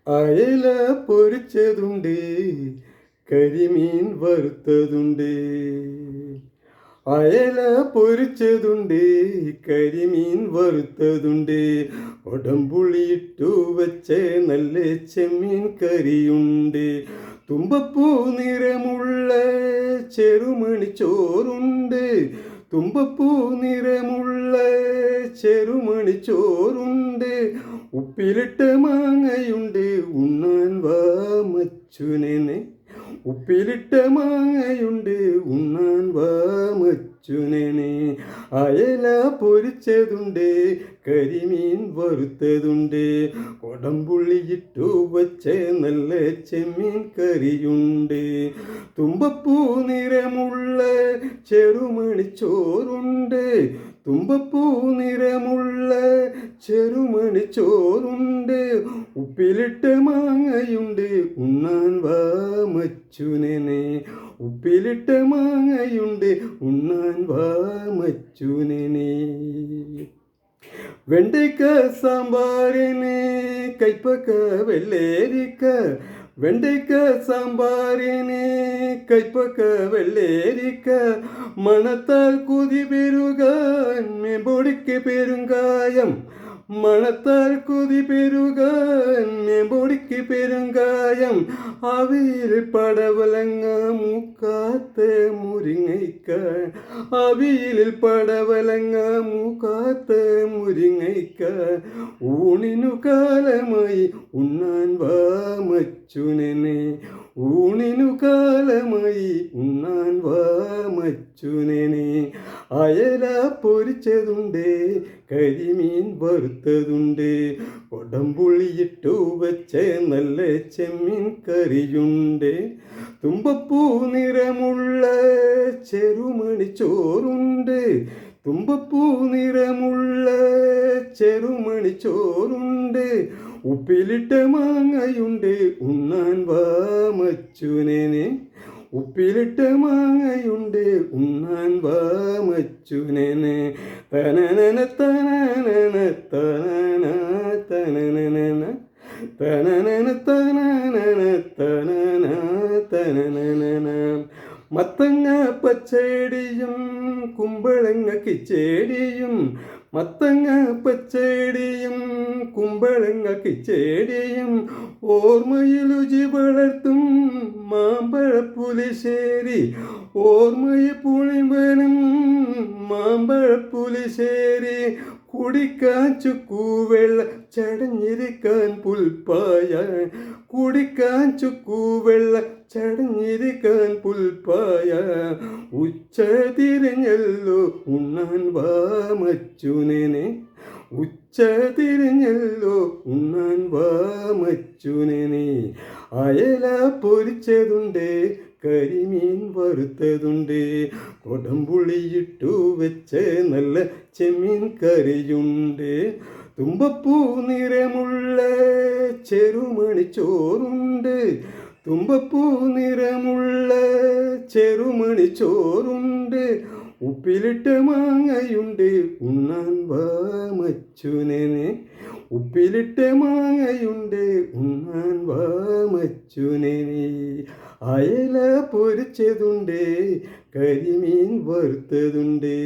അയല പൊരിച്ചതുണ്ട്, കരിമീൻ വറുത്തതുണ്ട്. അയല പൊരിച്ചതുണ്ട്, കരിമീൻ വറുത്തതുണ്ട്. ഉടമ്പുളിയിട്ടു വെച്ച നല്ല ചെമ്മീൻ കറിയുണ്ട്. തുമ്പപ്പൂ നിറമുള്ള ചെറുമണിച്ചോറുണ്ട്. തുമ്പപ്പൂ നിറമുള്ള ചെറുമണിച്ചോറുണ്ട്. ഉപ്പിലിട്ട മാങ്ങയുണ്ട്, ഉണ്ണാൻ വാ മച്ചുനനെ. ഉപ്പിലിട്ട മാങ്ങയുണ്ട്, ഉണ്ണാൻ വാ മച്ചുനനെ. അയല പൊരിച്ചതുണ്ട്, കരിമീൻ വറുത്തതുണ്ട്. കൊടംപുളിയിട്ടു വച്ച നല്ല ചെമ്മീൻ കറിയുണ്ട്. തുമ്പപ്പൂ നിറമുള്ള ചെറുമണിച്ചോറുണ്ട്. തുമ്പപ്പൂ നിറമുള്ള ചെറുമണിച്ചോറുണ്ട്. ഉപ്പിലിട്ട മാങ്ങയുണ്ട്, ഉണ്ണാൻ വാ മച്ചുനനെ. ഉപ്പിലിട്ട മാങ്ങയുണ്ട്, ഉണ്ണാൻ വാ മച്ചുനനെ. വെണ്ടയ്ക്ക സാമ്പാറിന് കൈപ്പക്ക വെള്ളേരിക്ക. വെണ്ടയ്ക്ക സാമ്പാറിന് കൈപ്പക്ക വെള്ളേരിക്ക. മണത്താൽ കുതി പെരുകാൻ മേമ്പൊടിക്ക് പെരുങ്കായം. മണത്താൽ കുതി പെരുകാൻ മേമ്പൊടിക്ക് പെരുങ്കായം. അവിയിൽ പടവലങ്ങ മൂക്കാത്ത മുരിങ്ങയ്ക്ക. അവിയിൽ പടവലങ്ങ മൂക്കാത്ത മുരിങ്ങയ്ക്ക. ഊണിനു കാലമായി ഉണ്ണാൻ വാ മച്ചുനനെ. ഊണിനു കാലമായി ഉണ്ണാൻ വാ മച്ചുനനെ. അയല പൊരിച്ചതുണ്ട്, കരിമീൻ വറുത്തതുണ്ട്. കൊടംപുളിയിട്ടു വെച്ച നല്ല ചെമ്മീൻ കറിയുണ്ട്. തുമ്പപ്പൂ നിറമുള്ള ചെറുമണിച്ചോറുണ്ട്. തുമ്പപ്പൂ നിറമുള്ള ചെറുമണിച്ചോറുണ്ട്. ഉപ്പിലിട്ട മാങ്ങയുണ്ട്, ഉണ്ണാൻ വാ മച്ചുനനെ. ഉപ്പിലിട്ട മാങ്ങയുണ്ട്, ഉണ്ണാൻ വാ മച്ചുനനെ. തനനന തനനന തനന തനനന തനനന തനനന തനന തനനന. മത്തങ്ങ പച്ചടിയും കുമ്പളങ്ങ കിച്ചേടിയും. മത്തങ്ങ പച്ചടിയും കുമ്പളങ്ങ കിച്ചേടിയും. ഓർമ്മയിൽ രുചി വളർത്തും മാമ്പഴപ്പുലിശ്ശേരി. ഓർമ്മയിൽ പുളിവനും മാമ്പഴപ്പുലിശ്ശേരി. കുടിക്കാൻ ചുക്കുവെള്ള ചടഞ്ഞിരിക്കാൻ പുൽപ്പായ. കുടിക്കാൻ ചുക്കുവെള്ള ചടഞ്ഞിരിക്കാൻ പുൽപ്പായ. ഉച്ച തിരിഞ്ഞല്ലോ ഉണ്ണാൻ വാ മച്ചുനനെ. ഉച്ച തിരിഞ്ഞല്ലോ ഉണ്ണാൻ വാ മച്ചുനനെ. അയല പൊരിച്ചതുണ്ട്, കരിമീൻ വറുത്തതുണ്ട്. കൊടംപുളിയിട്ടു വെച്ച നല്ല ചെമ്മീൻ കറിയുണ്ട്. തുമ്പപ്പൂ നിറമുള്ള ചെറുമണിച്ചോറുണ്ട്. തുമ്പപ്പൂ നിറമുള്ള ചെറുമണിച്ചോറുണ്ട്. ഉപ്പിലിട്ട മാങ്ങയുണ്ട്, ഉണ്ണാൻ വാ മച്ചുനനെ. ഉപ്പിലിട്ട മാങ്ങയുണ്ട്, ഉണ്ണാൻ വാ മച്ചുനനെ. അയല പൊരിച്ചതുണ്ട്, കരിമീൻ വറുത്തതുണ്ട്.